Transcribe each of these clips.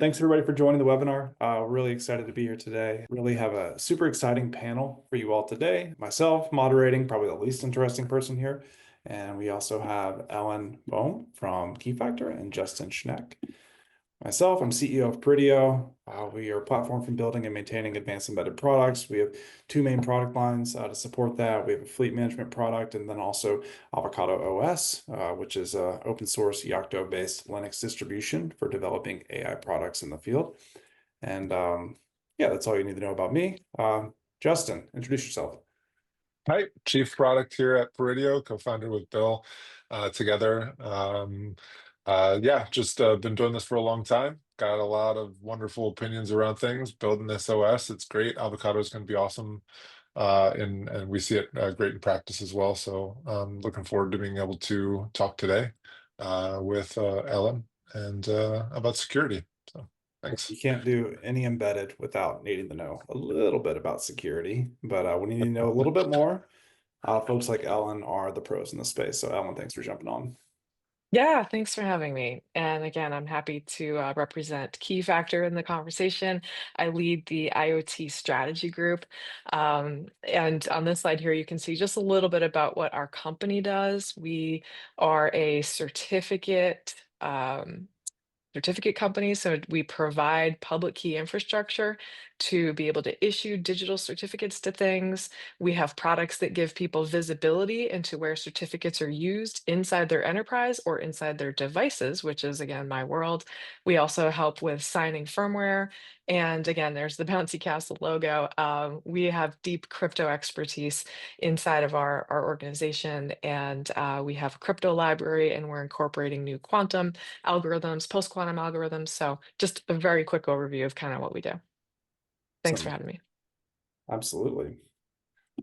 Thanks everybody for joining the webinar. Really excited to be here today. Really have a super exciting panel for you all today. Myself moderating, probably the least interesting person here. And we also have Boehm from Keyfactor and Justin Schneck. Myself, I'm CEO of Peridio. We are a platform for building and maintaining advanced embedded products. We have two main product lines to support that. We have a fleet management product and then also Avocado OS, which is an open source Yocto-based Linux distribution for developing AI products in the field. And yeah, that's all you need to know about me. Justin, introduce yourself. Hi, Chief Product here at Peridio, co-founder with Bill together. Yeah, just been doing this for a long time. Got a lot of wonderful opinions around things. Building this OS, it's great. Avocado is going to be awesome, and we see it great in practice as well. So looking forward to being able to talk today with Ellen and about security. So You thanks. can't do any embedded without needing to know a little bit about security, but we need to know a little bit more. Folks like Ellen are the pros in the space. So Ellen, thanks for jumping on. Yeah, thanks for having me. And again, I'm happy to represent Keyfactor in the conversation. I lead the IoT strategy group. And on this slide here, you can see just a little bit about what our company does. We are a certificate company. So we provide public key infrastructure to be able to issue digital certificates to things. We have products that give people visibility into where certificates are used inside their enterprise or inside their devices, which is, again, my world. We also help with signing firmware. And again, there's the Bouncy Castle logo. We have deep crypto expertise inside of our organization. And we have a crypto library, and we're incorporating new quantum algorithms, post-quantum algorithms. So just a very quick overview of kind of what we do. Thanks for So having me. absolutely.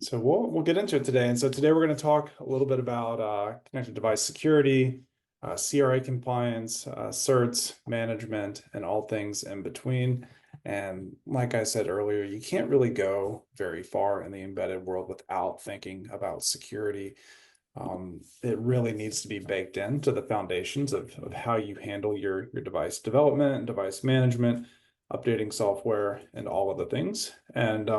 So we'll get into it today. And so today we're going to talk a little bit about connected device security, CRA compliance, certs, management, and all things in between. And like I said earlier, you can't really go very far in the embedded world without thinking about security. It really needs to be baked into the foundations of how you handle your device development and device management, updating software, and all of the things. And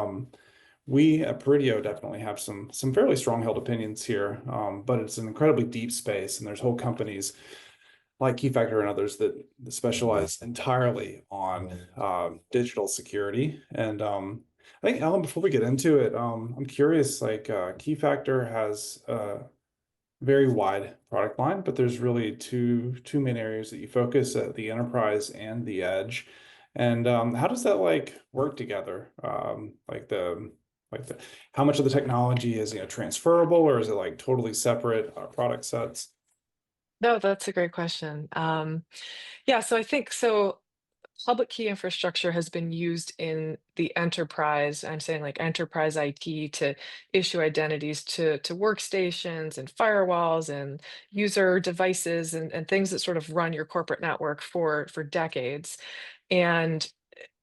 we at Peridio definitely have some fairly strong held opinions here, but it's an incredibly deep space, and there's whole companies like Keyfactor and others that specialize entirely on digital security. And I think, Alan, before we get into it, I'm curious, like Keyfactor has very wide product line, but there's really two main areas that you focus at the enterprise and the edge. And how does that like work together? Like the how much of the technology is transferable, or is it like totally separate product sets? No, that's a great question. Yeah, so I think so. Public key infrastructure has been used in the enterprise. I'm saying like enterprise IT to issue identities to workstations and firewalls and user devices and things that sort of run your corporate network for decades. And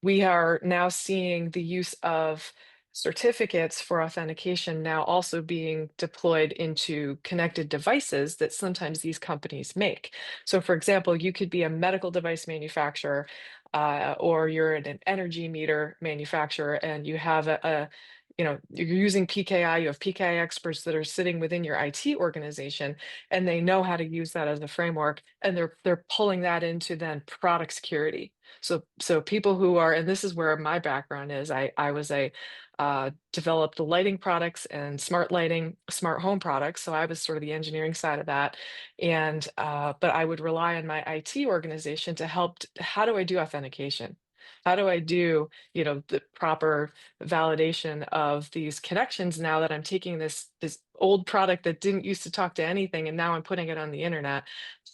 we are now seeing the use of certificates for authentication now also being deployed into connected devices that sometimes these companies make. So, for example, you could be a medical device manufacturer, or you're an energy meter manufacturer, and you have you're using PKI, you have PKI experts that are sitting within your IT organization, and they know how to use that as a framework, and they're pulling that into then product security. So people who are, and this is where my background is. I was a developed the lighting products and smart lighting, smart home products. So I was sort of the engineering side of that, and but I would rely on my IT organization to help. How do I do authentication? How do I do, the proper validation of these connections now that I'm taking this old product that didn't used to talk to anything and now I'm putting it on the internet?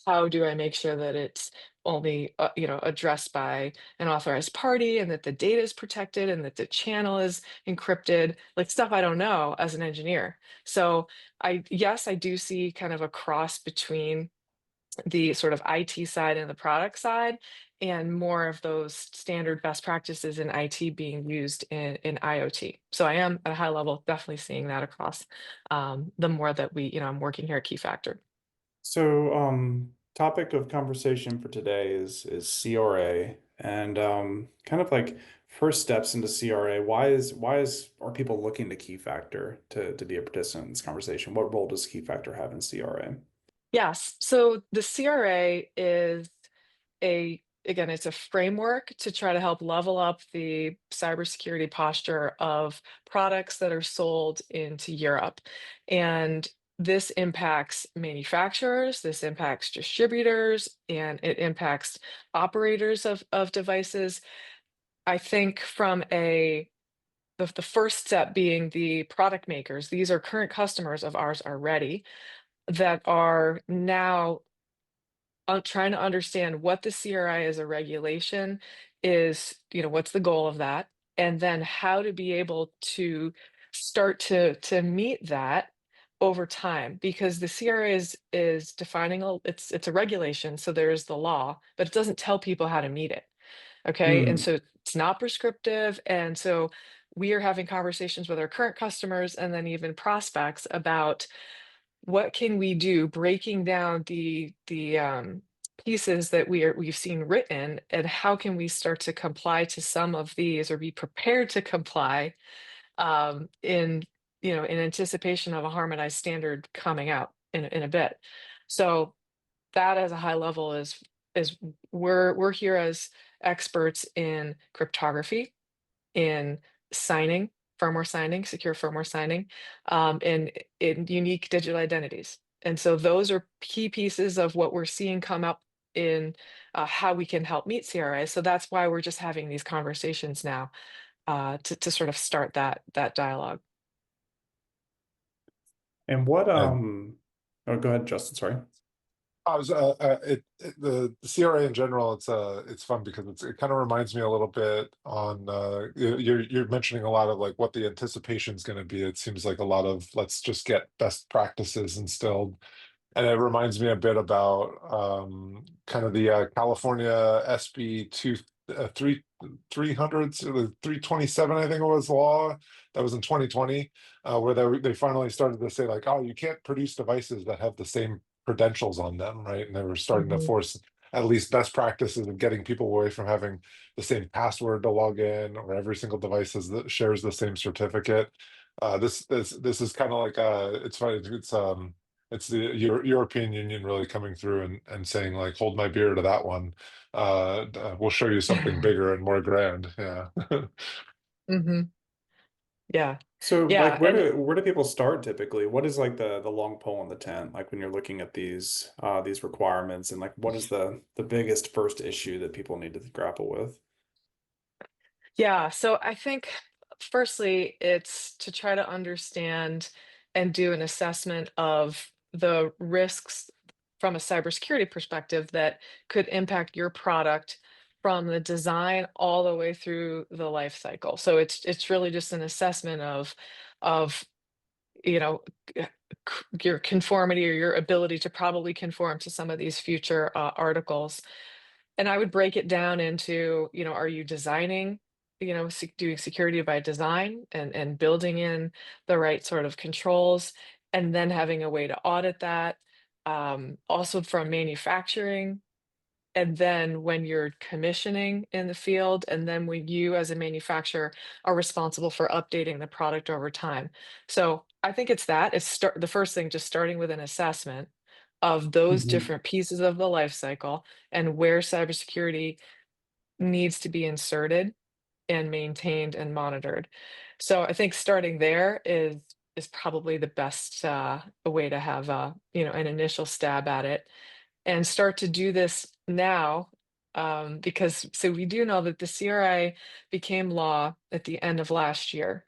How do I make sure that it's only addressed by an authorized party and that the data is protected and that the channel is encrypted, like stuff I don't know as an engineer. So yes, I do see kind of a cross between the sort of IT side and the product side, and more of those standard best practices in IT being used in IoT. So I am at a high level definitely seeing that across, the more that I'm working here at Keyfactor. So topic of conversation for today is CRA And kind of like first steps into CRA. Are people looking to Keyfactor to be a participant in this conversation? What role does Keyfactor have in CRA? Yes. So the CRA is again, it's a framework to try to help level up the cybersecurity posture of products that are sold into Europe. And this impacts manufacturers, this impacts distributors, and it impacts operators of devices. I think from the first step being the product makers, these are current customers of ours already that are now trying to understand what the CRI as a regulation is, what's the goal of that, and then how to be able to start to meet that over time, because the CRA is defining it's a regulation, so there's the law, but it doesn't tell people how to meet it. Okay, and Mm, so it's not prescriptive, and so we are having conversations with our current customers and then even prospects about what can we do, breaking down the pieces that we've seen written, and how can we start to comply to some of these or be prepared to comply in in anticipation of a harmonized standard coming out in a bit. So that as a high level is we're here as experts in cryptography, in signing, firmware signing, secure firmware signing, in unique digital identities. And so those are key pieces of what we're seeing come up in how we can help meet CRA. So that's why we're just having these conversations now to sort of start that dialogue. and what And oh, go ahead, Justin, sorry. I was the CRA in general. It's fun because it kind of reminds me a little bit on you're mentioning a lot of like what the anticipation is going to be. It seems like a lot of let's just get best practices instilled. And it reminds me a bit about kind of the California SB 300, 327, I think it was, law that was in 2020, where they finally started to say like, oh, you can't produce devices that have the same credentials on them, right? And they were starting to Mhm. force at least best practices of getting people away from having the same password to log in, or every single device shares the same certificate. This is kind of like it's funny. It's the European Union really coming through and saying like, hold my beer to that one. We'll show you something bigger and more grand. Yeah. Mhm. Yeah. So like Yeah. And where do people start typically? What is like the long pole in the tent, like when you're looking at these requirements, and like what is the biggest first issue that people need to grapple with? yeah, so I think firstly, it's to try to understand and do an assessment of the risks from a cybersecurity perspective that could impact your product from the design all the way through the life cycle. So it's really just an assessment of you know c- your conformity or your ability to probably conform to some of these future articles. And I would break it down into, are you designing, doing security by design and building in the right sort of controls, and then having a way to audit that. Also from manufacturing, and then when you're commissioning in the field, and then when you as a manufacturer are responsible for updating the product over time. So I think it's the first thing, just starting with an assessment of those Mhm. different pieces of the life cycle and where cybersecurity needs to be inserted and maintained and monitored. So I think starting there is probably the best way to have an initial stab at it, and start to do this now, because so we do know that the CRI became law at the end of last year,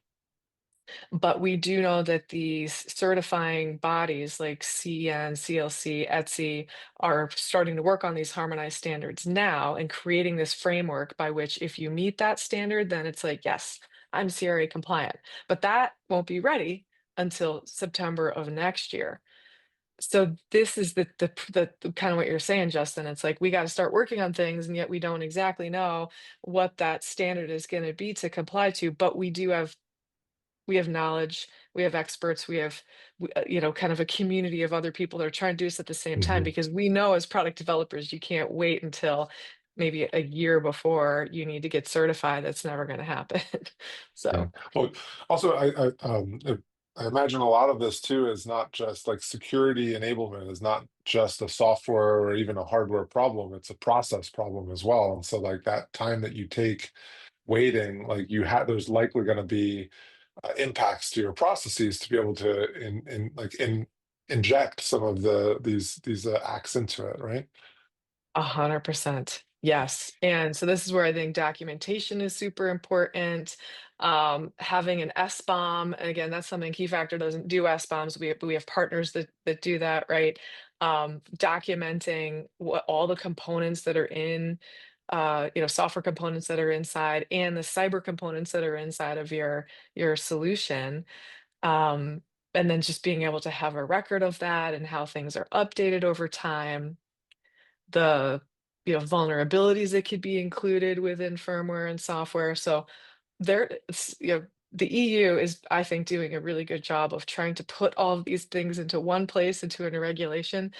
but we do know that these certifying bodies like CN, CLC, ETSI are starting to work on these harmonized standards now and creating this framework by which if you meet that standard, then it's like, yes, I'm CRA compliant. But that won't be ready until September of next year. So this is the kind of what you're saying, Justin. It's like we got to start working on things, and yet we don't exactly know what that standard is going to be to comply to. But we have knowledge, we have experts, we have kind of a community of other people that are trying to do this at the same time, Mhm. because we know as product developers you can't wait until maybe a year before you need to get certified, that's never going to happen. Yeah. So, Well, also, I imagine a lot of this too is not just like security enablement is not just a software or even a hardware problem. It's a process problem as well. And so, like that time that you take waiting, like there's likely going to be impacts to your processes to be able to inject some of these acts into it, right? 100%. Yes. And so this is where I think documentation is super important. Having an SBOM, and again, that's something Keyfactor doesn't do SBOMs. But we have partners that do that, right? Documenting what all the components that are in, software components that are inside, and the cyber components that are inside of your solution. Um, and then just being able to have a record of that and how things are updated over time, the vulnerabilities that could be included within firmware and software. So the EU is, I think, doing a really good job of trying to put all of these things into one place, into a regulation.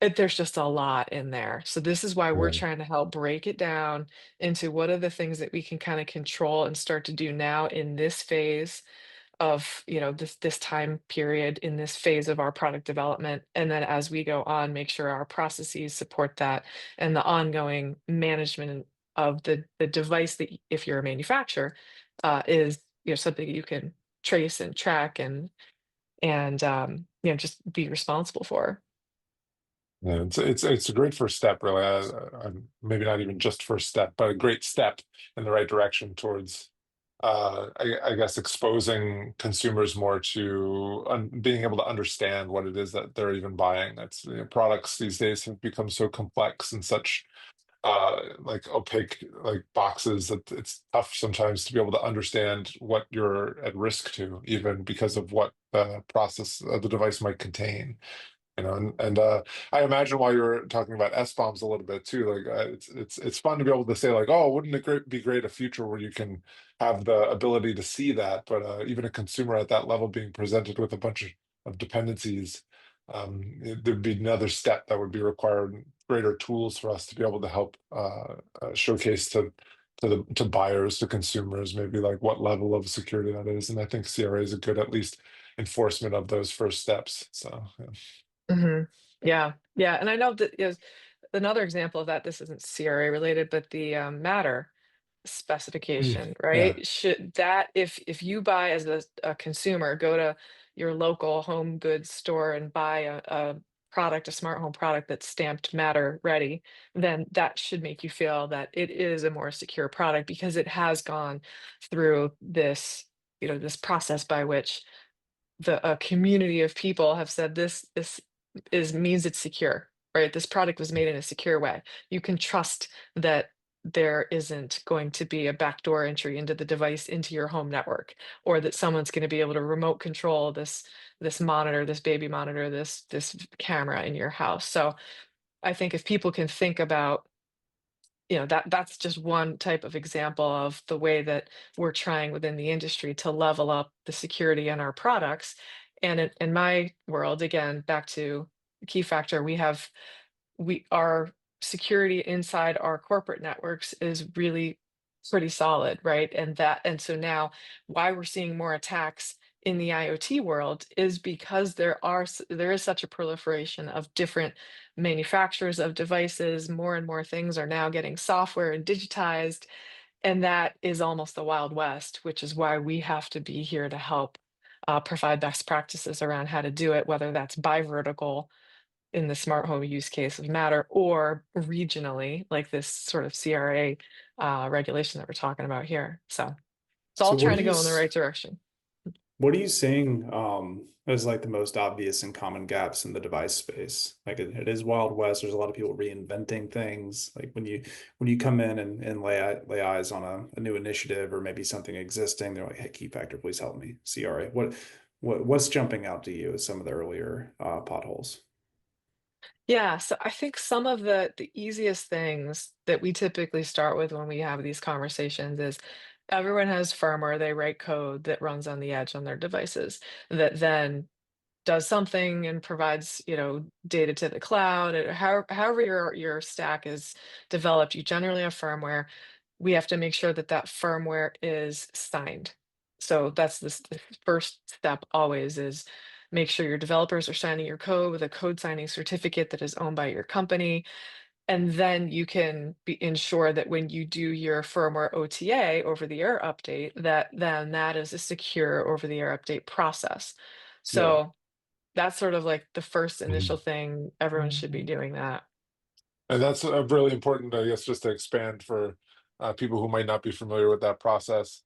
There's just a lot in there. So this is why we're Yeah. trying to help break it down into what are the things that we can kind of control and start to do now in this phase of this time period, in this phase of our product development, and then as we go on, make sure our processes support that, and the ongoing management of the device, that if you're a manufacturer, is something you can trace and track and just be responsible for. Yeah, it's a great first step, really. Maybe not even just first step, but a great step in the right direction towards, I guess, exposing consumers more to being able to understand what it is that they're even buying. That's products these days have become so complex and such like opaque like boxes that it's tough sometimes to be able to understand what you're at risk to, even because of what the process the device might contain. And I imagine while you were talking about S-bombs a little bit too, like it's fun to be able to say like, oh, wouldn't it be great a future where you can have the ability to see that, but even a consumer at that level being presented with a bunch of dependencies, there'd be another step that would be required, greater tools for us to be able to help showcase to buyers, to consumers, maybe like what level of security that is. And I think CRA is a good at least enforcement of those first steps. So yeah. Mhm. Yeah, yeah, and I know that is another example of that. This isn't CRA related, but the Matter specification, Yeah. right? Should that, if you buy as a consumer, go to your local home goods store and buy a product, a smart home product that's stamped Matter ready, then that should make you feel that it is a more secure product because it has gone through this process by which the a community of people have said this is means it's secure, right? This product was made in a secure way. You can trust that there isn't going to be a backdoor entry into the device into your home network, or that someone's going to be able to remote control this monitor, this baby monitor, this camera in your house. So I think if people can think about, that's just one type of example of the way that we're trying within the industry to level up the security in our products. And in my world, again, back to key factor, our security inside our corporate networks is really pretty solid, right? And so now why we're seeing more attacks in the IoT world is because there is such a proliferation of different manufacturers of devices. More and more things are now getting software and digitized, and that is almost the Wild West, which is why we have to be here to help provide best practices around how to do it, whether that's by vertical in the smart home use case of Matter, or regionally, like this sort of CRA regulation that we're talking about here. So it's So all trying to go in the right direction. what are you seeing as like the most obvious and common gaps in the device space? Like it is Wild West. There's a lot of people reinventing things. Like when you come in and lay eyes on a new initiative or maybe something existing, they're like, hey, Keyfactor, please help me. CRA. What's jumping out to you as some of the earlier potholes? Yeah, so I think some of the easiest things that we typically start with when we have these conversations is everyone has firmware, they write code that runs on the edge on their devices that then does something and provides, data to the cloud, or however your stack is developed, you generally have firmware. We have to make sure that that firmware is signed. So that's the first step always, is make sure your developers are signing your code with a code signing certificate that is owned by your company. And then you can ensure that when you do your firmware OTA, over the air update, that is a secure over the air update process. Yeah. So that's sort of like the first initial Mhm. thing. Everyone should be doing that. And that's really important, I guess, just to expand for people who might not be familiar with that process.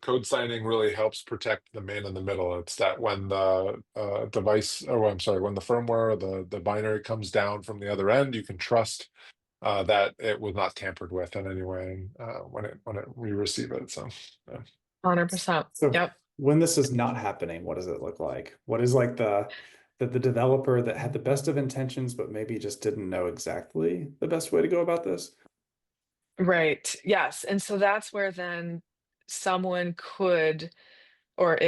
Code signing really helps protect the man in the middle. It's that when the device, or I'm sorry, when the firmware or the binary comes down from the other end, you can trust that it was not tampered with in any way when we receive it. So, yeah. 100%. So Yep. when this is not happening, what does it look like? What is like the developer that had the best of intentions, but maybe just didn't know exactly the best way to go about this? Right. Yes. And so that's where then someone could, or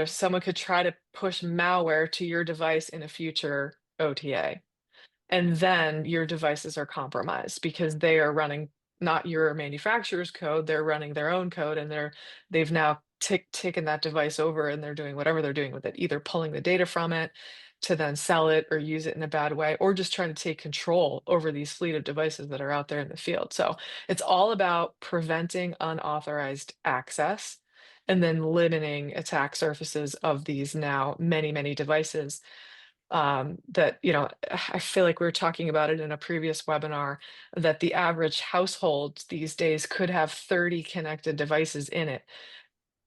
someone could try to push malware to your device in a future OTA. And then your devices are compromised because they are running not your manufacturer's code, they're running their own code, and they've now taken that device over, and they're doing whatever they're doing with it, either pulling the data from it to then sell it or use it in a bad way, or just trying to take control over these fleet of devices that are out there in the field. So it's all about preventing unauthorized access and then limiting attack surfaces of these now many, many devices. That, I feel like we were talking about it in a previous webinar, that the average household these days could have 30 connected devices in it.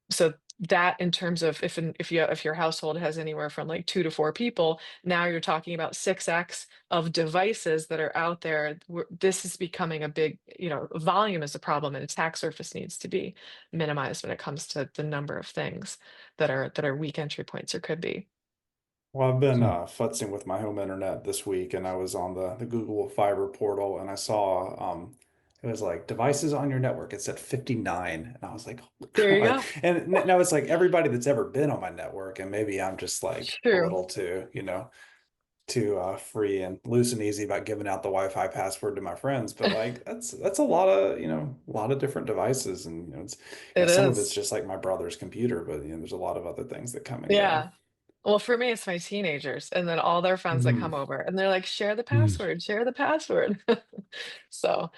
So that, in terms of if your household has anywhere from like 2 to 4 people, now you're talking about 6x of devices that are out there. This is becoming a big, volume is a problem, and attack surface needs to be minimized when it comes to the number of things that are weak entry points or could be. Well, I've been Hmm. futzing with my home internet this week, and I was on the Google Fiber portal, and I saw it was like devices on your network. It said 59, and I was like, "Oh, There you God." go. And now it's like everybody that's ever been on my network, and maybe I'm just like a True. little too free and loose and easy about giving out the Wi-Fi password to my friends, but like that's a lot of a lot of different devices, and it's It some of it's is. just like my brother's computer, but there's a lot of other things that come and go. Yeah. Well, for me, it's my teenagers and then all their friends that come Mhm. over, and they're like, share the Mm. password, share the password. So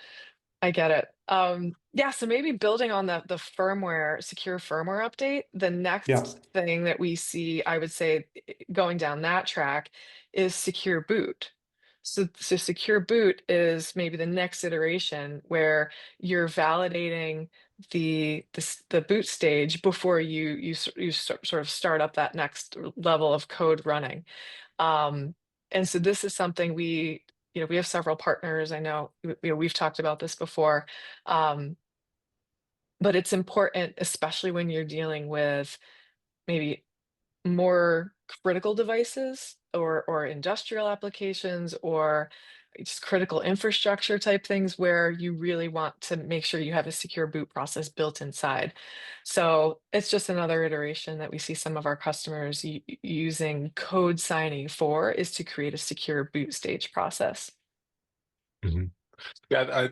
I get it. Yeah, so maybe building on the firmware, secure firmware update, the Yeah. next thing that we see, I would say, going down that track, is secure boot. So secure boot is maybe the next iteration where you're validating the boot stage before you sort of start up that next level of code running. Um, and so this is something we have several partners. I know, we've talked about this before, um, but it's important, especially when you're dealing with maybe more critical devices, or industrial applications, or just critical infrastructure type things, where you really want to make sure you have a secure boot process built inside. So it's just another iteration that we see some of our customers using code signing for, is to create a secure boot stage process. Mhm. Yeah,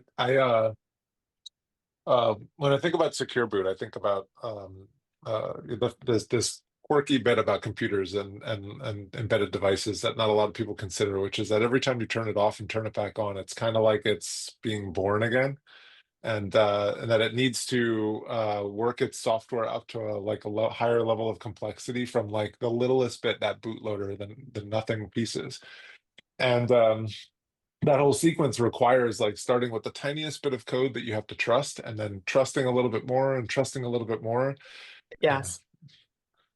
when I think about secure boot, I think about this quirky bit about computers and embedded devices that not a lot of people consider, which is that every time you turn it off and turn it back on, it's kind of like it's being born again, and that it needs to work its software up to a higher level of complexity from like the littlest bit, that bootloader, than the nothing pieces. And that whole sequence requires like starting with the tiniest bit of code that you have to trust, and then trusting a little bit more and trusting a little bit more. Uh, Yes,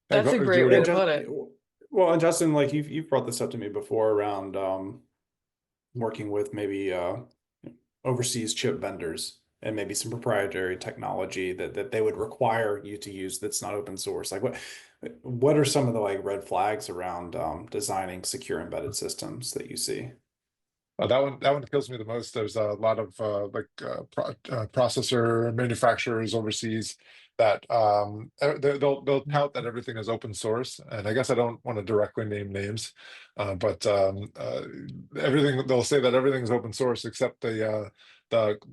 yeah, that's a do you great way Yeah, to want put just it. well, and Justin, like you've brought this up to me before around working with maybe overseas chip vendors and maybe some proprietary technology that they would require you to use that's not open source. Like what are some of the like red flags around designing secure embedded systems that you see? that one kills me the most. There's a lot of processor manufacturers overseas that they'll tout that everything is open source, and I guess I don't want to directly name names, but everything they'll say that everything's open source except the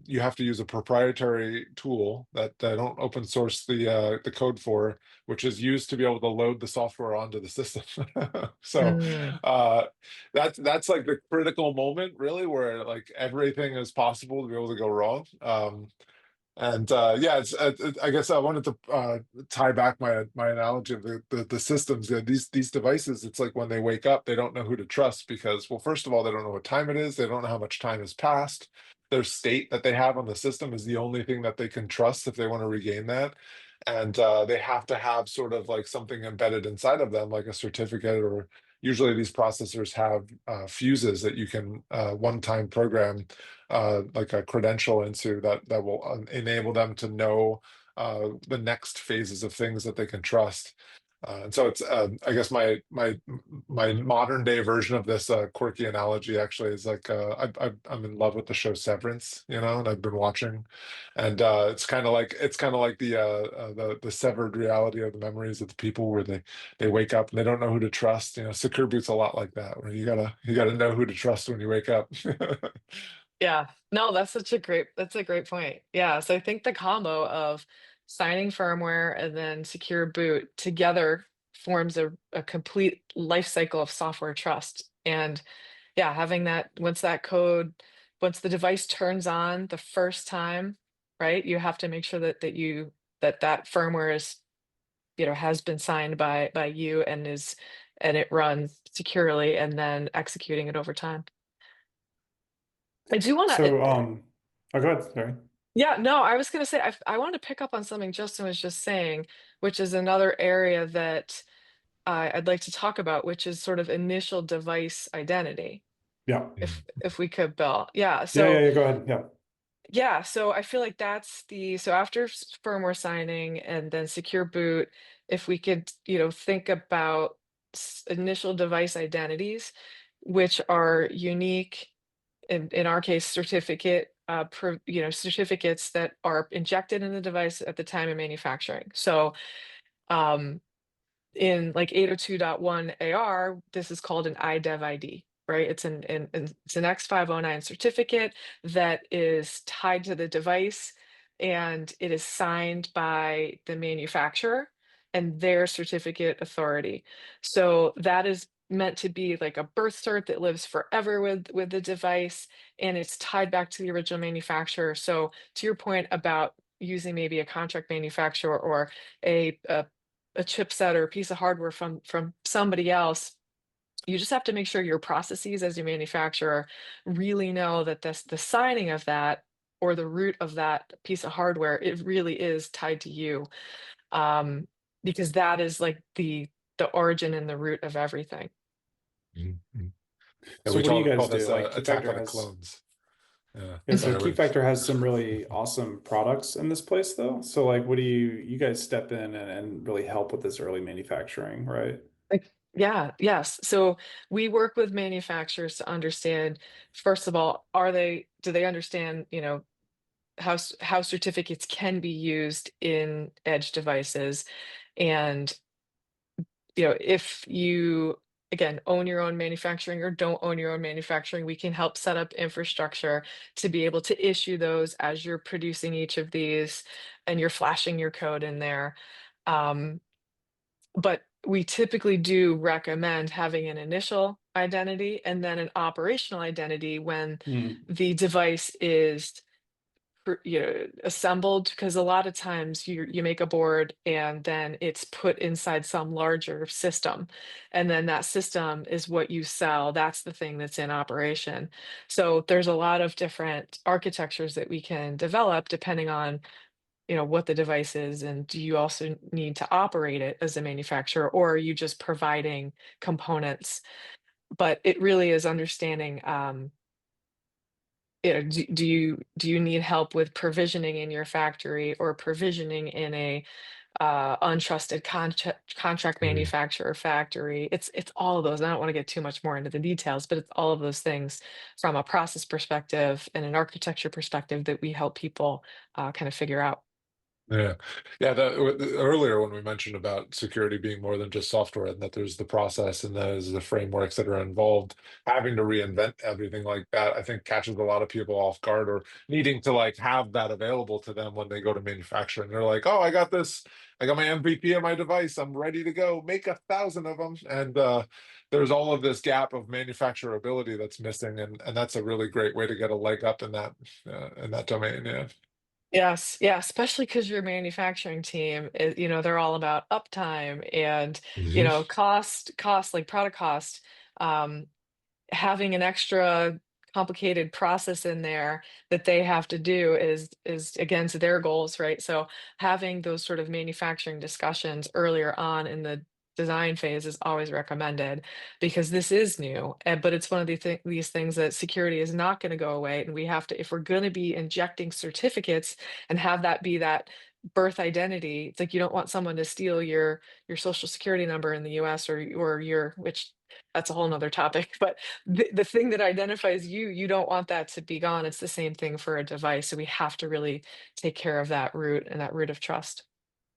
you have to use a proprietary tool that they don't open source the code for, which is used to be able to load the software onto the system. So Mm. that's like the critical moment, really, where like everything is possible to be able to go wrong. And yeah, I guess I wanted to tie back my analogy of the systems. These devices, it's like when they wake up, they don't know who to trust because, well, first of all, they don't know what time it is. They don't know how much time has passed. Their state that they have on the system is the only thing that they can trust if they want to regain that. And they have to have sort of like something embedded inside of them, like a certificate, or usually these processors have fuses that you can one-time program like a credential into that will enable them to know the next phases of things that they can trust. And so it's I guess my modern day version of this quirky analogy actually is like I'm in love with the show Severance, you know, and I've been watching, and it's kind of like the severed reality of the memories of the people where they wake up and they don't know who to trust. You know, Secure Boot's a lot like that, where you gotta know who to trust when you wake up. Yeah, no, that's a great point. Yeah, so I think the combo of signing firmware and then secure boot together forms a complete life cycle of software trust. And yeah, having that once the device turns on the first time, right? You have to make sure that firmware is, has been signed by you and it runs securely and then executing it over time. I do want to. So, oh, go ahead. Sorry. Yeah, no, I was gonna say I wanted to pick up on something Justin was just saying, which is another area that I'd like to talk about, which is sort of initial device identity. Yeah. If we could, Bill. Yeah. Yeah, yeah, So yeah. Go ahead. Yeah. yeah, so I feel like so after firmware signing and then secure boot, if we could, think about initial device identities, which are unique in our case, certificates that are injected in the device at the time of manufacturing. So um, in like 802.1 AR, this is called an IDEV ID, right? It's an X509 certificate that is tied to the device and it is signed by the manufacturer and their certificate authority. So that is meant to be like a birth cert that lives forever with the device and it's tied back to the original manufacturer. So to your point about using maybe a contract manufacturer or a chipset or a piece of hardware from somebody else, you just have to make sure your processes as your manufacturer really know that the signing of that or the root of that piece of hardware, it really is tied to you. Um, because that is like the origin and the root of everything. Mhm. Yeah, So we what do you call guys this do? Like attack Keyfactor on the has, clones. Yeah, yeah, so sorry. Keyfactor has some really awesome products in this place though. So like what do you guys step in and really help with this early manufacturing, right? Like, yeah, yes. So we work with manufacturers to understand, first of all, do they understand, how certificates can be used in edge devices. And if you again own your own manufacturing or don't own your own manufacturing, we can help set up infrastructure to be able to issue those as you're producing each of these and you're flashing your code in there. um, but we typically do recommend having an initial identity and then an operational identity when Hmm. the device is assembled, because a lot of times you make a board and then it's put inside some larger system and then that system is what you sell. That's the thing that's in operation. So there's a lot of different architectures that we can develop depending on what the device is, and do you also need to operate it as a manufacturer or are you just providing components. But it really is understanding, do you need help with provisioning in your factory or provisioning in a untrusted contract Mhm. manufacturer factory? It's all of those. I don't want to get too much more into the details, but it's all of those things from a process perspective and an architecture perspective that we help people kind of figure out. Yeah, yeah. Earlier when we mentioned about security being more than just software, and that there's the process and there's the frameworks that are involved, having to reinvent everything like that, I think catches a lot of people off guard, or needing to like have that available to them when they go to manufacturing. They're like, "Oh, I got this. I got my MVP of my device. I'm ready to go. Make 1,000 of them." And there's all of this gap of manufacturability that's missing, and that's a really great way to get a leg up in that domain. Yeah. Yes, yeah, especially because your manufacturing team is, they're all about uptime and, Hmm. like product cost. Um, Having an extra complicated process in there that they have to do is against their goals, right? So having those sort of manufacturing discussions earlier on in the design phase is always recommended because this is new, but it's one of these things that security is not going to go away, and we have to, if we're going to be injecting certificates and have that be that birth identity. It's like you don't want someone to steal your social security number in the US or your, which that's a whole nother topic, but the thing that identifies you, you don't want that to be gone. It's the same thing for a device. So we have to really take care of that root and that root of trust.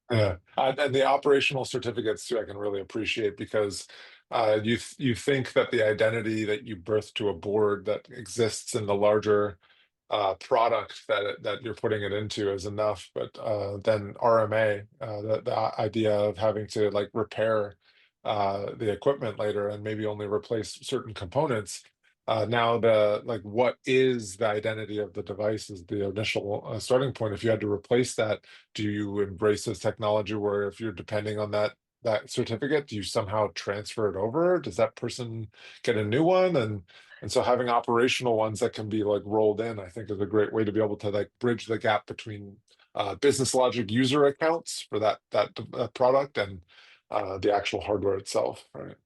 Yeah, and the operational certificates too, I can really appreciate because you think that the identity that you birth to a board that exists in the larger product that you're putting it into is enough, but then RMA, the idea of having to like repair the equipment later and maybe only replace certain components. Now the like what is the identity of the device is the initial starting point. If you had to replace that, do you embrace this technology where if you're depending on that certificate, do you somehow transfer it over? Does that person get a new one? And so having operational ones that can be like rolled in, I think is a great way to be able to like bridge the gap between business logic user accounts for that product and the actual hardware itself, right?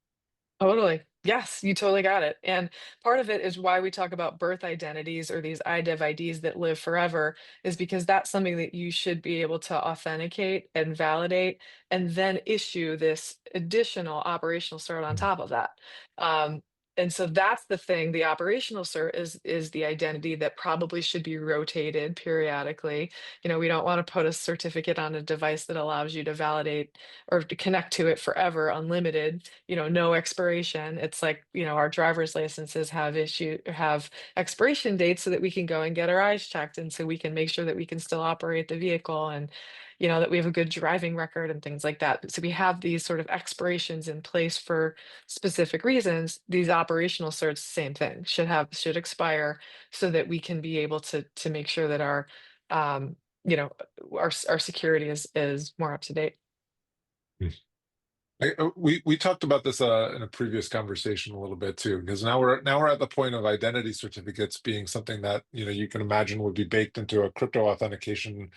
Totally. Yes, you totally got it. And part of it is why we talk about birth identities or these IDEV IDs that live forever, is because that's something that you should be able to authenticate and validate and then issue this additional operational cert on top of that. Um, and so that's the thing. The operational cert is the identity that probably should be rotated periodically. We don't want to put a certificate on a device that allows you to validate or to connect to it forever, unlimited, no expiration. It's like, our driver's licenses have expiration dates so that we can go and get our eyes checked. And so we can make sure that we can still operate the vehicle and, that we have a good driving record and things like that. So we have these sort of expirations in place for specific reasons. These operational certs, same thing, should expire so that we can be able to make sure that um, you know, our security is more up to date. We talked about this in a previous conversation a little bit too, because now we're at the point of identity certificates being something that you can imagine would be baked into a crypto authentication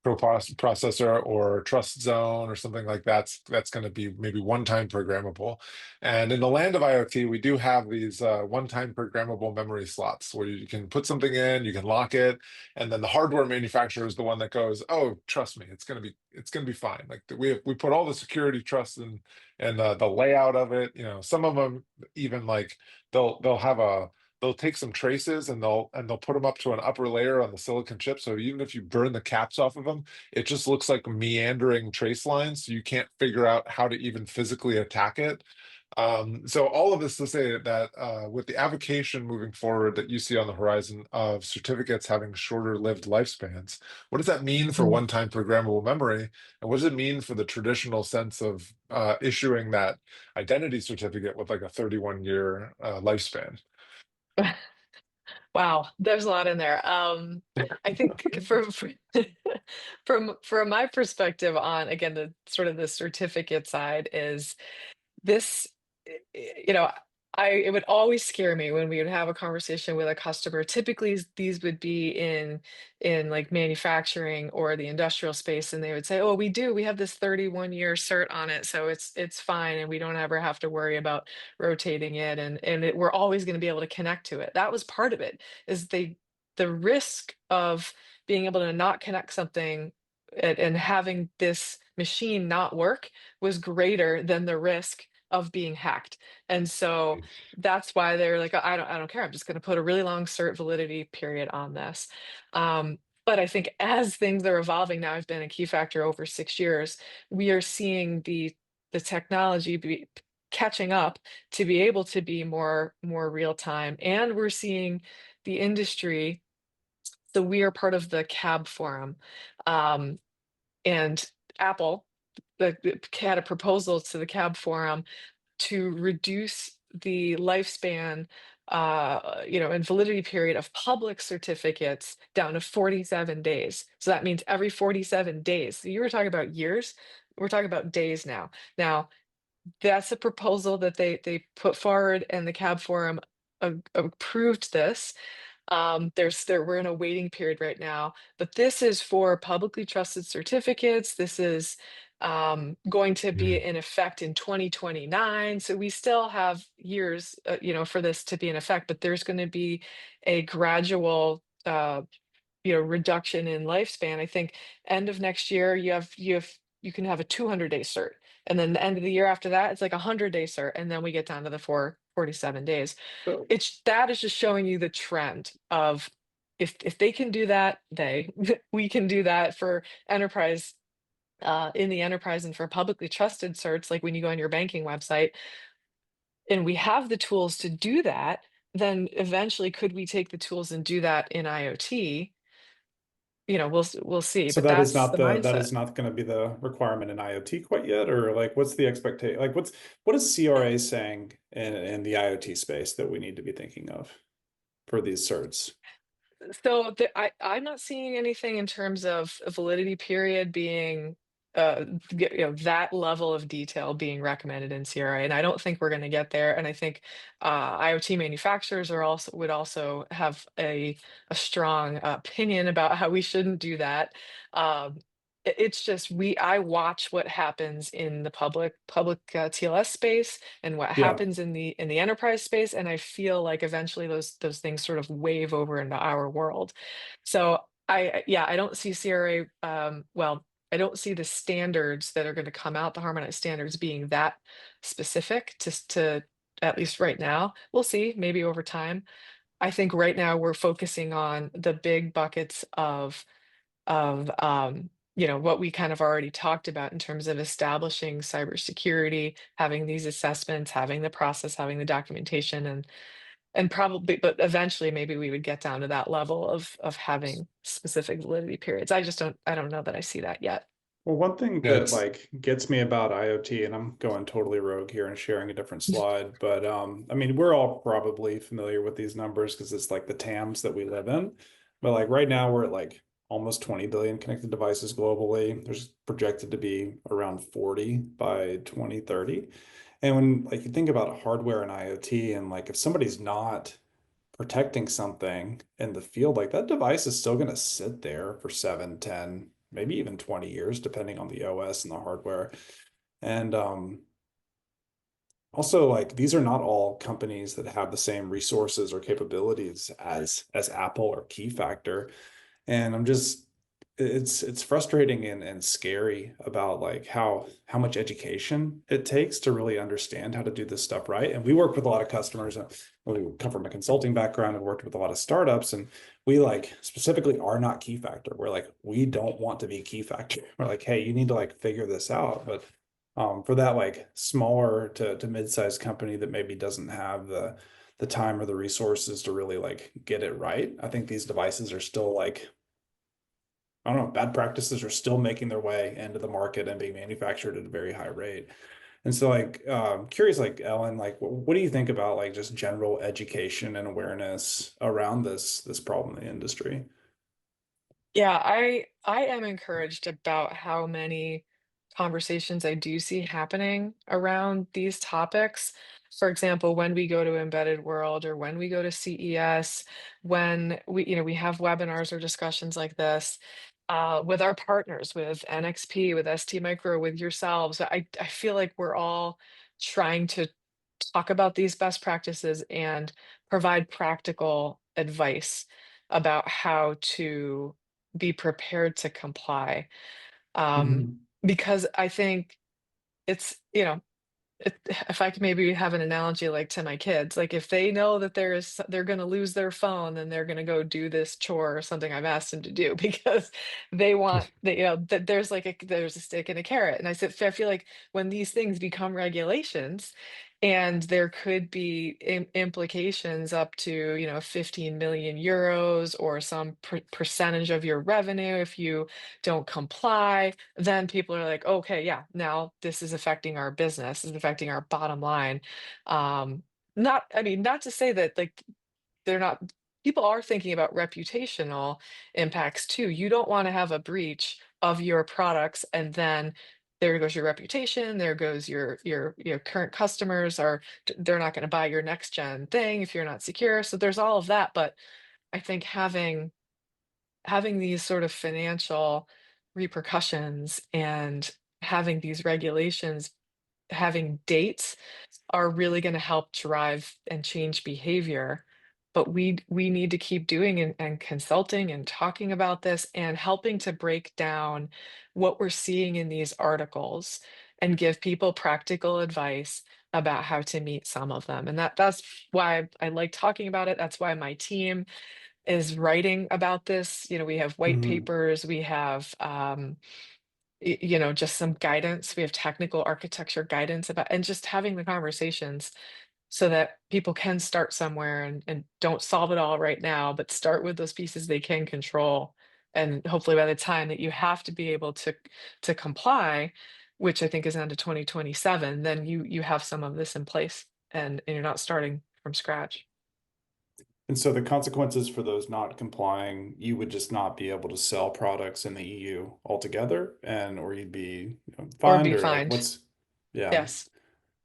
processor or trust zone or something like that's going to be maybe one-time programmable. And in the land of IoT, we do have these one-time programmable memory slots where you can put something in, you can lock it, and then the hardware manufacturer is the one that goes, "Oh, trust me, it's going to be fine." Like we put all the security trust in and the layout of it. Some of them even like they'll have a they'll take some traces and they'll put them up to an upper layer on the silicon chip. So even if you burn the caps off of them, it just looks like meandering trace lines. So you can't figure out how to even physically attack it. So all of this to say that with the avocation moving forward that you see on the horizon of certificates having shorter lived lifespans, what does that mean for one-time programmable memory? And what does it mean for the traditional sense of issuing that identity certificate with like a 31-year lifespan? Wow, there's a lot in there. I think from my perspective on, again, the sort of the certificate side is this, you know, it would always scare me when we would have a conversation with a customer. Typically, these would be in like manufacturing or the industrial space, and they would say, "Oh, we have this 31-year cert on it, so it's fine, and we don't ever have to worry about rotating it, and we're always going to be able to connect to it." That was part of it, is the risk of being able to not connect something and having this machine not work was greater than the risk of being hacked. And so that's why they're like, I don't care. I'm just going to put a really long cert validity period on this. Um, But I think as things are evolving now, I've been at Keyfactor over 6 years, we are seeing the technology be catching up to be able to be more real time, and we're seeing the industry. So we are part of the CAB forum, um, and Apple had a proposal to the CAB forum to reduce the lifespan, and validity period of public certificates down to 47 days. So that means every 47 days. So you were talking about years, we're talking about days now. Now, that's a proposal that they put forward, and the CAB forum approved this. We're in a waiting period right now, but this is for publicly trusted certificates. This is going to be Mm. in effect in 2029. So we still have years, for this to be in effect, but there's going to be a gradual, reduction in lifespan. I think end of next year, you can have a 200-day cert, and then the end of the year after that, it's like a 100-day cert, and then we get down to the 47 days. So, That is just showing you the trend of, if they can do that, we can do that for enterprise, in the enterprise, and for publicly trusted certs, like when you go on your banking website, and we have the tools to do that, then eventually could we take the tools and do that in IoT? We'll see, so but that's the that mindset. is not going to be the requirement in IoT quite yet, or like what's the expectation? Like what is CRA saying in the IoT space that we need to be thinking of for these certs? So I'm not seeing anything in terms of a validity period being, that level of detail being recommended in CRA, and I don't think we're going to get there. And I think IoT manufacturers would also have a strong opinion about how we shouldn't do that. It's just, I watch what happens in the public TLS space, and what Yeah. happens in the enterprise space, and I feel like eventually those things sort of wave over into our world. So yeah, I don't see CRA, well, I don't see the standards that are going to come out, the harmonized standards, being that specific to, at least right now. We'll see, maybe over time. I think right now we're focusing on the big buckets of what we kind of already talked about in terms of establishing cybersecurity, having these assessments, having the process, having the documentation, and probably, but eventually maybe we would get down to that level of having specific validity periods. I don't know that I see that yet. Well, one thing Yeah, that it's like gets me about IoT, and I'm going totally rogue here and sharing a different slide, but I mean, we're all probably familiar with these numbers because it's like the TAMs that we live in. But like right now, we're at like almost 20 billion connected devices globally. There's projected to be around 40 by 2030. And when like you think about hardware and IoT, and like if somebody's not protecting something in the field, like that device is still going to sit there for 7, 10, maybe even 20 years, depending on the OS and the hardware. And also, like these are not all companies that have the same resources or capabilities as Apple or Keyfactor. And I'm just it's frustrating and scary about like how much education it takes to really understand how to do this stuff right. And we work with a lot of customers. We come from a consulting background and worked with a lot of startups, and we like specifically are not Keyfactor. We're like, we don't want to be Keyfactor. We're like, hey, you need to like figure this out. But for that like smaller to mid-sized company that maybe doesn't have the time or the resources to really like get it right, I think these devices are still like, I don't know, bad practices are still making their way into the market and being manufactured at a very high rate. And so like curious, like Ellen, like what do you think about like just general education and awareness around this problem in the industry? Yeah, I am encouraged about how many conversations I do see happening around these topics. For example, when we go to Embedded World, or when we go to CES, when we have webinars or discussions like this, with our partners, with NXP, with ST Micro, with yourselves, I feel like we're all trying to talk about these best practices and provide practical advice about how to be prepared to comply. Um, Mhm. because I think it's, if I could maybe have an analogy like to my kids, like if they know that they're going to lose their phone, then they're going to go do this chore or something I've asked them to do because they want that, that there's a stick and a carrot. And I feel like when these things become regulations, and there could be implications up to 15 million euros or some percentage of your revenue if you don't comply, then people are like, okay, yeah, now this is affecting our business, is affecting our bottom line. Not, I mean, not to say that like they're not, people are thinking about reputational impacts too. You don't want to have a breach of your products and then there goes your reputation, there goes your current customers are they're not going to buy your next gen thing if you're not secure. So there's all of that, but I think having these sort of financial repercussions and having these regulations, having dates are really going to help drive and change behavior. But we need to keep doing and consulting and talking about this and helping to break down what we're seeing in these articles and give people practical advice about how to meet some of them. And that's why I like talking about it. That's why my team is writing about this. We have white Mhm. papers, we have just some guidance, we have technical architecture guidance about and just having the conversations so that people can start somewhere and don't solve it all right now, but start with those pieces they can control. And hopefully by the time that you have to be able to comply, which I think is into 2027, then you have some of this in place and you're not starting from scratch. And so the consequences for those not complying, you would just not be able to sell products in the EU altogether, and or you'd be, Or fined, be or like fined. what's, yeah. Yes.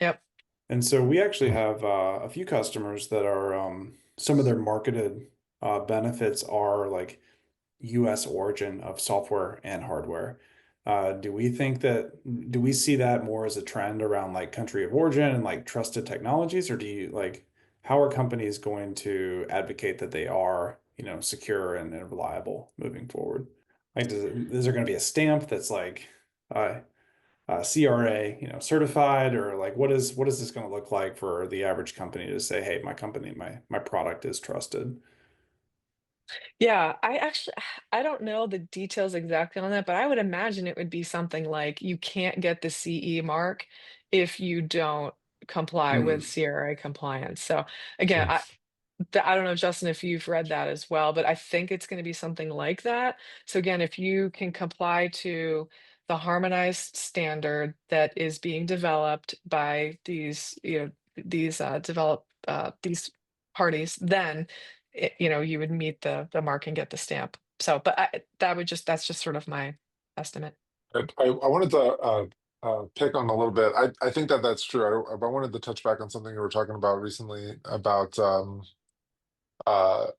Yep. And so we actually have a few customers that are some of their marketed benefits are like US origin of software and hardware. Do we see that more as a trend around like country of origin and like trusted technologies, or do you like, how are companies going to advocate that they are, secure and reliable moving forward? Like, is there going to be a stamp that's like uh, CRA, certified, or like what is this going to look like for the average company to say, hey, my company, my product is trusted? Yeah, I don't know the details exactly on that, but I would imagine it would be something like you can't get the CE mark if you don't comply with Mm. CRA compliance. So again, Yeah. I don't know, Justin, if you've read that as well, but I think it's going to be something like that. So again, if you can comply to the harmonized standard that is being developed by these parties, then you would meet the mark and get the stamp. So, but that's just sort of my estimate. I wanted to pick on a little bit. I think that that's true. I wanted to touch back on something you were talking about recently about I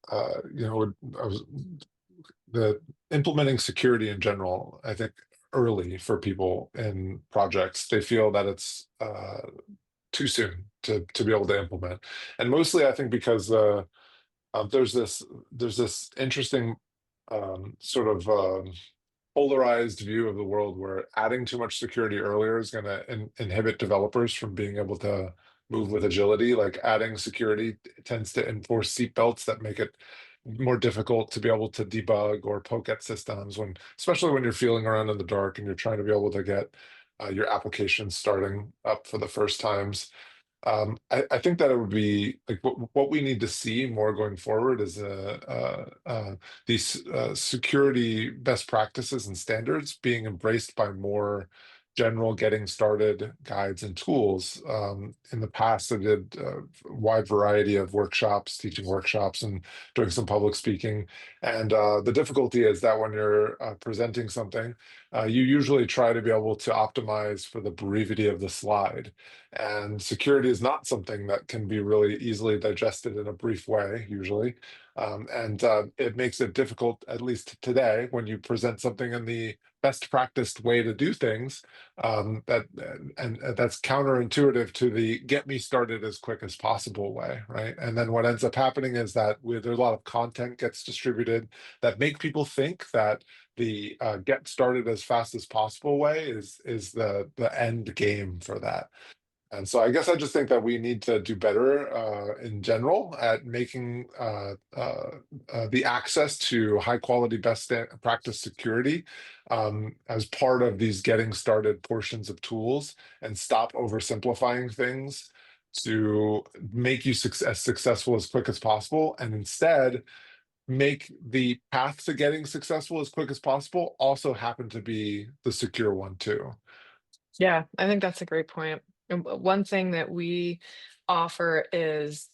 was the implementing security in general. I think early for people in projects, they feel that it's too soon to be able to implement, and mostly I think because there's this interesting sort of polarized view of the world where adding too much security earlier is going to inhibit developers from being able to move with agility. Like adding security tends to enforce seatbelts that make it more difficult to be able to debug or poke at systems when, especially when you're feeling around in the dark and you're trying to be able to get your application starting up for the first times. I think that it would be like what we need to see more going forward is these security best practices and standards being embraced by more general getting started guides and tools. In the past, I did a wide variety of workshops, teaching workshops, and doing some public speaking. And the difficulty is that when you're presenting something, you usually try to be able to optimize for the brevity of the slide. And security is not something that can be really easily digested in a brief way, usually. And it makes it difficult, at least today, when you present something in the best practiced way to do things, that's counterintuitive to the get me started as quick as possible way, right? And then what ends up happening is that there's a lot of content gets distributed that make people think that the get started as fast as possible way is the end game for that. And so I guess I just think that we need to do better in general at making the access to high quality best practice security as part of these getting started portions of tools, and stop oversimplifying things to make you as successful as quick as possible, and instead make the path to getting successful as quick as possible also happen to be the secure one too. Yeah, I think that's a great point. And one thing that we offer is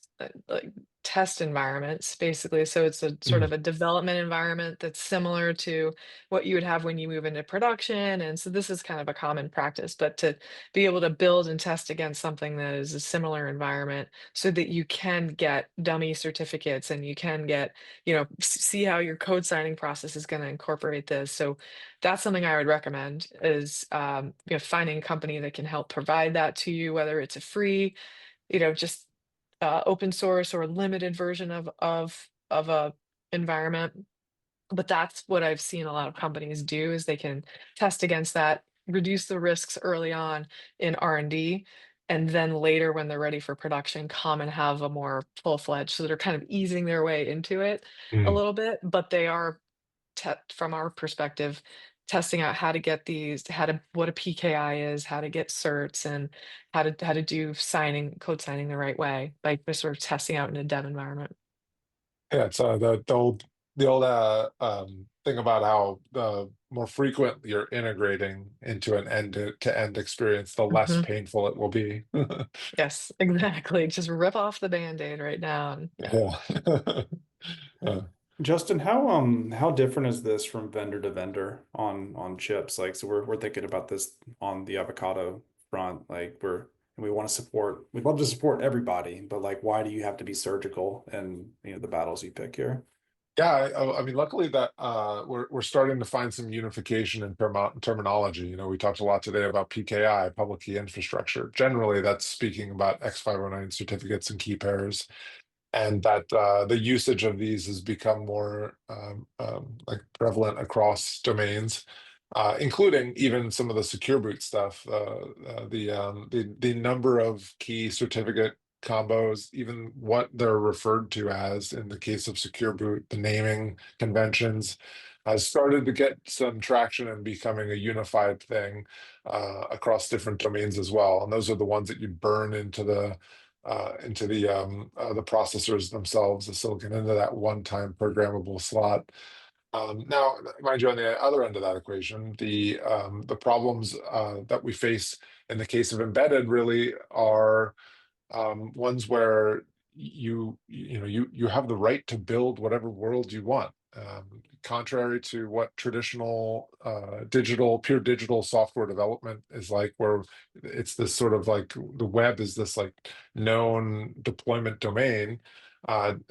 like test environments, basically. So it's a sort of Mm, a development environment that's similar to what you would have when you move into production. And so this is kind of a common practice, but to be able to build and test against something that is a similar environment so that you can get dummy certificates and you can get, see how your code signing process is going to incorporate this. So that's something I would recommend is finding a company that can help provide that to you, whether it's a free, just open source or limited version of a environment. But that's what I've seen a lot of companies do is they can test against that, reduce the risks early on in R&D, and then later when they're ready for production, come and have a more full-fledged. So they're kind of easing their way into it a mm. little bit, but they are from our perspective, testing out how to get these, what a PKI is, how to get certs, and how to do code signing the right way by just sort of testing out in a dev environment. Yeah, it's the old thing about how the more frequent you're integrating into an end-to-end experience, the less Mhm. painful it will be. Yes, exactly. Just rip off the Band-Aid right now. And yeah. Yeah. Uh, Justin, how different is this from vendor to vendor on chips? Like, so we're thinking about this on the avocado front. Like, we'd love to support everybody, but like, why do you have to be surgical in the battles you pick here? yeah, I mean, luckily that we're starting to find some unification in terminology. We talked a lot today about PKI, public key infrastructure. Generally, that's speaking about X509 certificates and key pairs, and that the usage of these has become more like prevalent across domains, including even some of the secure boot stuff. The number of key certificate combos, even what they're referred to as in the case of secure boot, the naming conventions has started to get some traction and becoming a unified thing across different domains as well. And those are the ones that you burn into the processors themselves, the silicon, into that one-time programmable slot. Now, mind you, on the other end of that equation, the problems that we face in the case of embedded really are ones where you have the right to build whatever world you want, contrary to what traditional pure digital software development is like, where it's this sort of like the web is this like known deployment domain. And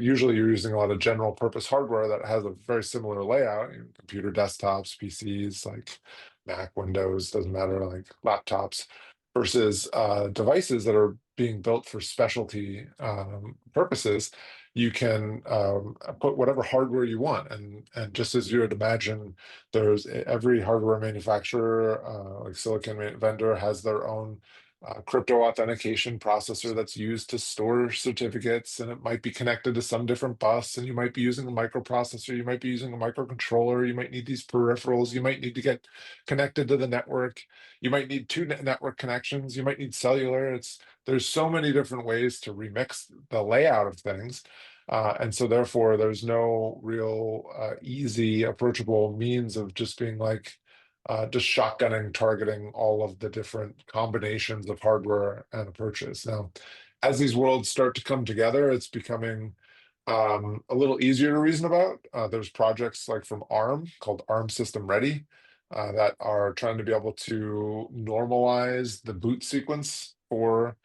usually you're using a lot of general purpose hardware that has a very similar layout, computer desktops, PCs, like Mac, Windows, doesn't matter, like laptops, versus devices that are being built for specialty purposes. You can put whatever hardware you want, and just as you would imagine, there's every hardware manufacturer, like silicon vendor, has their own crypto authentication processor that's used to store certificates, and it might be connected to some different bus, and you might be using a microprocessor, you might be using a microcontroller, you might need these peripherals, you might need to get connected to the network, you might need two network connections, you might need cellular. There's so many different ways to remix the layout of things. And so therefore there's no real easy approachable means of just being like just shotgunning, targeting all of the different combinations of hardware and approaches. Now, as these worlds start to come together, it's becoming a little easier to reason about. There's projects like from ARM called ARM System Ready that are trying to be able to normalize the boot sequence for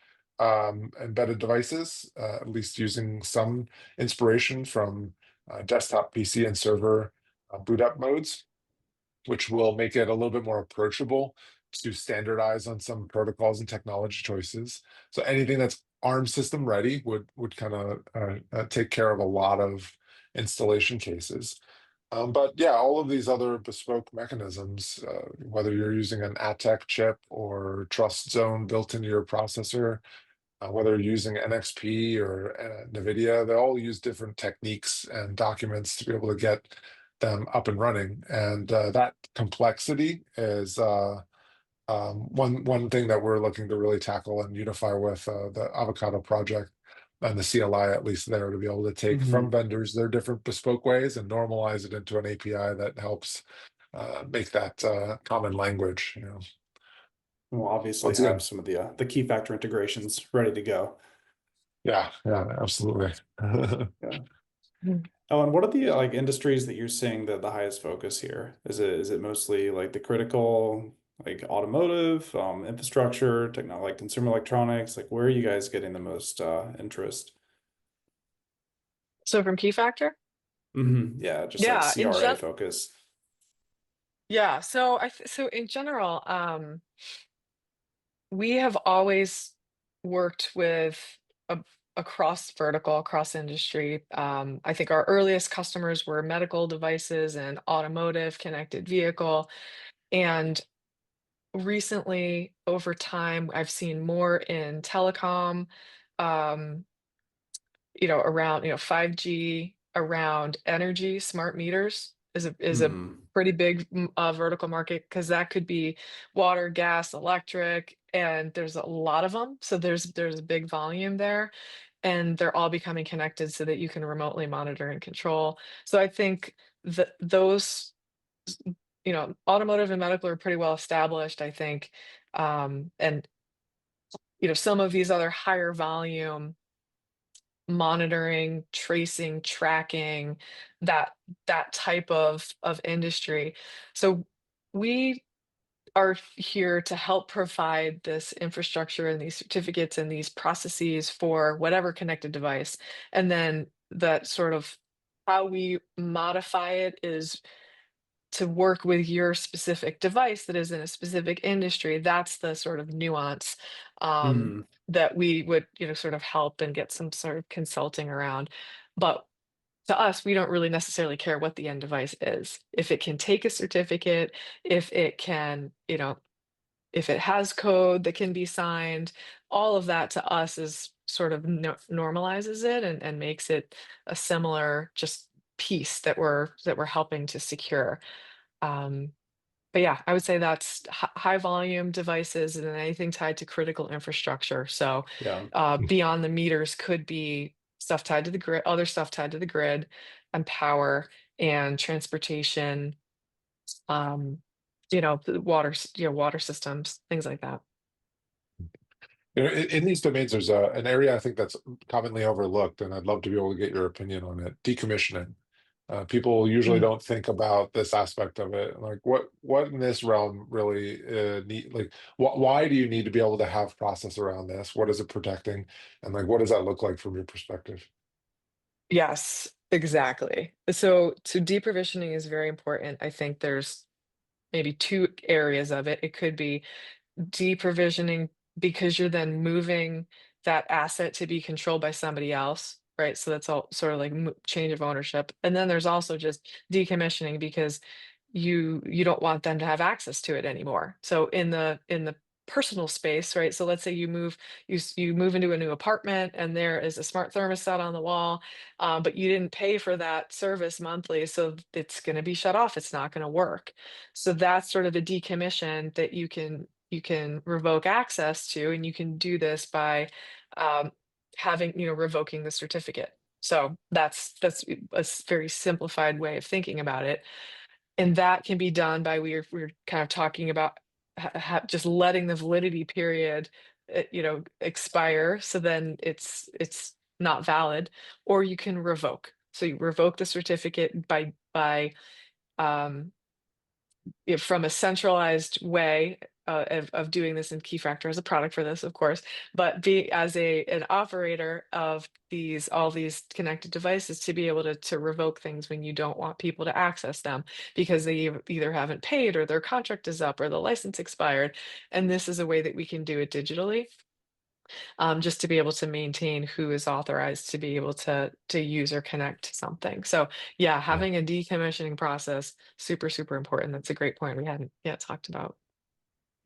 embedded devices, at least using some inspiration from desktop PC and server boot up modes, which will make it a little bit more approachable to standardize on some protocols and technology choices. So anything that's ARM system ready would kind of take care of a lot of installation cases. But yeah, all of these other bespoke mechanisms, whether you're using an ATEC chip or trust zone built into your processor, whether you're using NXP or NVIDIA, they all use different techniques and documents to be able to get them up and running. And that complexity is one thing that we're looking to really tackle and unify with the Avocado project and the CLI, at least there, to be able to take from Hmm. vendors their different bespoke ways and normalize it into an API that helps make that common language. We'll obviously Once have again, some of the key factor integrations ready to go. yeah, absolutely. Yeah. Mm. Oh, and what are the like industries that you're seeing the highest focus here? Is it mostly like the critical like automotive, infrastructure, like consumer electronics? Like where are you guys getting the most interest? So from Keyfactor? Yeah, just like Yeah, CRA focus. yeah. So so in general, we have always worked with a, across vertical, across industry. I think our earliest customers were medical devices and automotive, connected vehicle. And recently, over time, I've seen more in telecom, um, around, 5G, around energy, smart meters is a Hmm. pretty big vertical market because that could be water, gas, electric, and there's a lot of them. So there's a big volume there, and they're all becoming connected so that you can remotely monitor and control. So I think that those, automotive and medical are pretty well established, I think. And some of these other higher volume monitoring, tracing, tracking, that that type of industry. So we are here to help provide this infrastructure and these certificates and these processes for whatever connected device. And then that sort of how we modify it is to work with your specific device that is in a specific industry. That's the sort of nuance Hmm. that we would, sort of help and get some sort of consulting around. But to us, we don't really necessarily care what the end device is. If it can take a certificate, if it can, if it has code that can be signed, all of that to us is sort of normalizes it and makes it a similar just piece that we're helping to secure. Um, but yeah, I would say that's high volume devices and then anything tied to critical infrastructure. So Yeah. beyond the meters could be stuff tied to the grid, other stuff tied to the grid and power and transportation, the water, water systems, things like that. In these domains, there's an area I think that's commonly overlooked, and I'd love to be able to get your opinion on it. Decommissioning. People usually Mm. don't think about this aspect of it. Like, what in this realm really need? Like, why do you need to be able to have process around this? What is it protecting, and like, what does that look like from your perspective? Yes, exactly. So deprovisioning is very important. I think there's maybe two areas of it. It could be deprovisioning because you're then moving that asset to be controlled by somebody else, right? So that's all sort of like change of ownership. And then there's also just decommissioning because you don't want them to have access to it anymore. So in the personal space, right? So let's say you move into a new apartment and there is a smart thermostat on the wall, but you didn't pay for that service monthly, so it's going to be shut off. It's not going to work. So that's sort of a decommission that you can revoke access to, and you can do this by um, having revoking the certificate. So that's a very simplified way of thinking about it, and that can be done by we're kind of talking about just letting the validity period expire, so then it's not valid, or you can revoke. So you revoke the certificate by um, from a centralized way of doing this, in Keyfactor as a product for this, of course, but be as an operator of all these connected devices to be able to revoke things when you don't want people to access them because they either haven't paid or their contract is up or the license expired. And this is a way that we can do it digitally. just to be able to maintain who is authorized to be able to use or connect to something. So yeah, Yeah. having a decommissioning process, super, super important. That's a great point we hadn't yet talked about.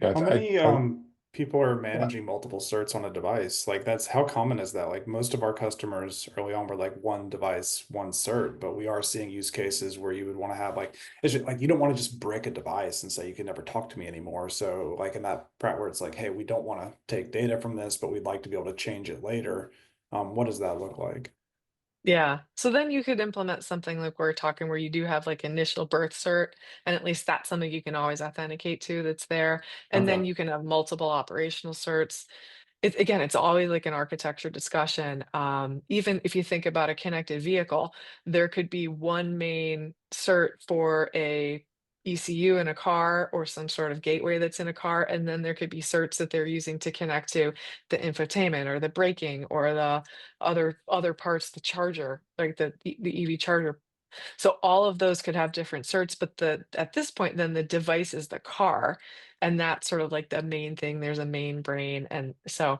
Yeah. How many I people are yeah. managing multiple certs on a device? Like that's how common is that? Like most of our customers early on were like one device, one cert, but we are seeing use cases where you would want to have like it's just, like you don't want to just break a device and say you can never talk to me anymore. So like in that part where it's like, hey, we don't want to take data from this, but we'd like to be able to change it later. What does that look like? Yeah. So then you could implement something like we're talking where you do have like initial birth cert, and at least that's something you can always authenticate to that's there. And then Okay. you can have multiple operational certs. It's always like an architecture discussion. Even if you think about a connected vehicle, there could be one main cert for a ECU in a car or some sort of gateway that's in a car, and then there could be certs that they're using to connect to the infotainment or the braking or the other parts, the charger, like the EV charger. So all of those could have different certs, but at this point, then the device is the car, and that's sort of like the main thing. There's a main brain, and so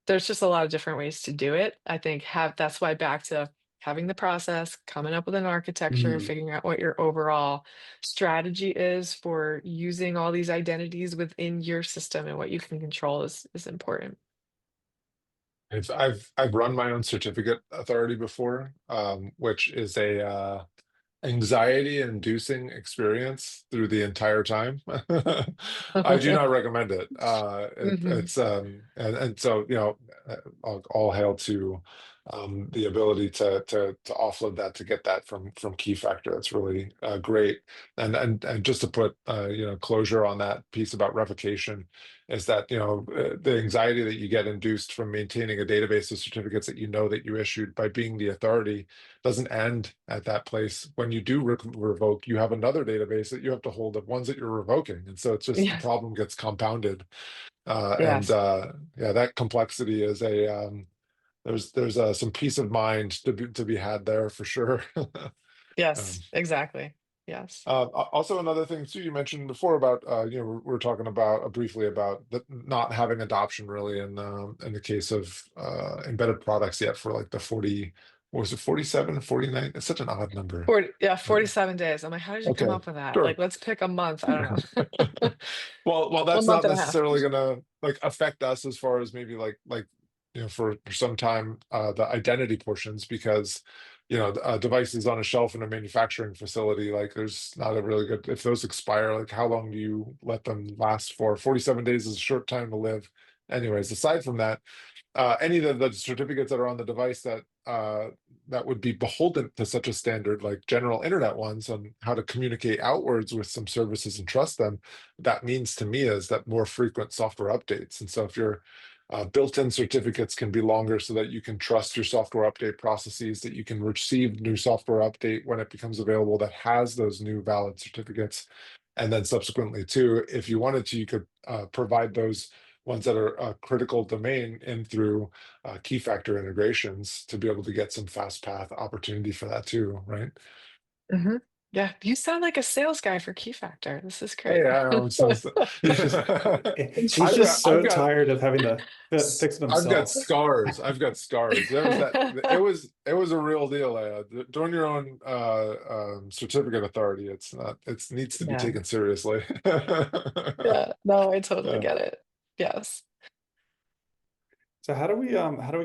there's just a lot of different ways to do it. I think have that's why back to having the process, coming up with an architecture, Mhm. figuring out what your overall strategy is for using all these identities within your system and what you can control is important. I've run my own certificate authority before, which is a anxiety-inducing experience through the entire time. I do not recommend it. Mhm. It's and so all hail to the ability to offload that to get that from Keyfactor. That's really great. And just to put closure on that piece about revocation is that the anxiety that you get induced from maintaining a database of certificates that you know that you issued by being the authority doesn't end at that place. When you do revoke, you have another database that you have to hold of ones that you're revoking, and so it's just the Yes. problem gets compounded. And Yes. Yeah, that complexity is a there's some peace of mind to be had there for sure. Um, Yes. Exactly. Yes. Also, another thing too, you mentioned before about we were talking about briefly about the not having adoption really in the case of embedded products yet for like the 40, what was it, 47, 49? It's such an odd number. 47 days. I'm like, how did you come Okay, up with that? sure. Like, let's pick a month. I don't know. Well, One that's month not and a half. necessarily gonna like affect us as far as maybe like for some time the identity portions because devices on a shelf in a manufacturing facility, like there's not a really good, if those expire, like how long do you let them last for? 47 days is a short time to live. Anyways, aside from that, any of the certificates that are on the device that would be beholden to such a standard, like general internet ones, on how to communicate outwards with some services and trust them, that means to me is that more frequent software updates. And so if your built-in certificates can be longer so that you can trust your software update processes, that you can receive new software update when it becomes available that has those new valid certificates. And then subsequently too, if you wanted to, you could provide those ones that are critical domain in through Keyfactor integrations to be able to get some fast path opportunity for that too, right? Mhm. Yeah, you sound like a sales guy for Keyfactor. This is great. Hey, I He's just he's I've just got I've so got tired of having to fix it I've got himself. scars. I've got scars. There was that. It was a real deal. Doing your own certificate authority. It's not. It needs to be Yeah. taken seriously. Yeah. No, I totally Yeah. get it. Yes. So how do we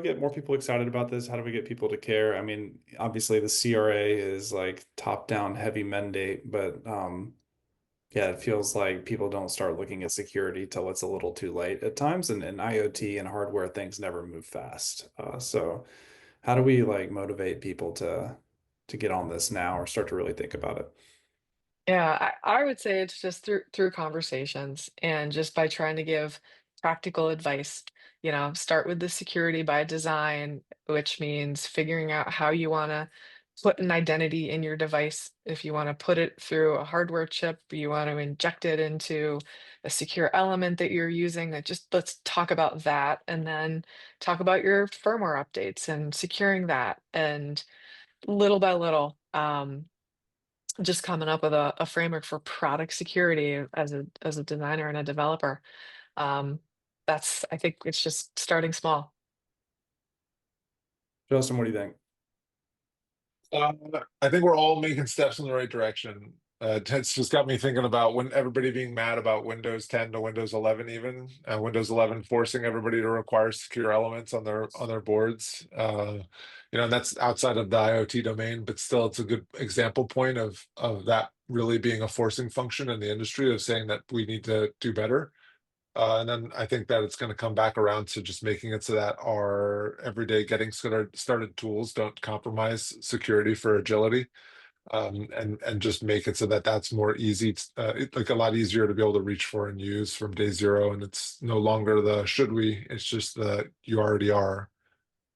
get more people excited about this? How do we get people to care? I mean, obviously the CRA is like top-down heavy mandate, but yeah, it feels like people don't start looking at security till it's a little too late at times, and IoT and hardware things never move fast. So how do we like motivate people to get on this now or start to really think about it? Yeah, I would say it's just through conversations and just by trying to give practical advice. Start with the security by design, which means figuring out how you want to put an identity in your device. If you want to put it through a hardware chip, you want to inject it into a secure element that you're using. That just let's talk about that, and then talk about your firmware updates and securing that, and little by little. Just coming up with a framework for product security as a designer and a developer. Um, I think it's just starting small. Justin, what do you think? I think we're all making steps in the right direction. It's just got me thinking about when everybody being mad about Windows 10 to Windows 11, even Windows 11 forcing everybody to require secure elements on their boards. And that's outside of the IoT domain, but still, it's a good example point of that really being a forcing function in the industry of saying that we need to do better. And then I think that it's going to come back around to just making it so that our everyday getting started tools don't compromise security for agility, and just make it so that that's more easy, like a lot easier to be able to reach for and use from day zero. And it's no longer the should we, it's just the you already are.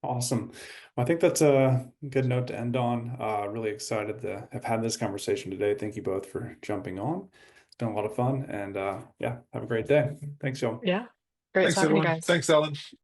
Awesome. Well, I think that's a good note to end on. Really excited to have had this conversation today. Thank you both for jumping on. It's been a lot of fun, and yeah, have a great day. Thanks, y'all. Yeah. Great Thanks, talking to you everyone. guys. Thanks, Ellen.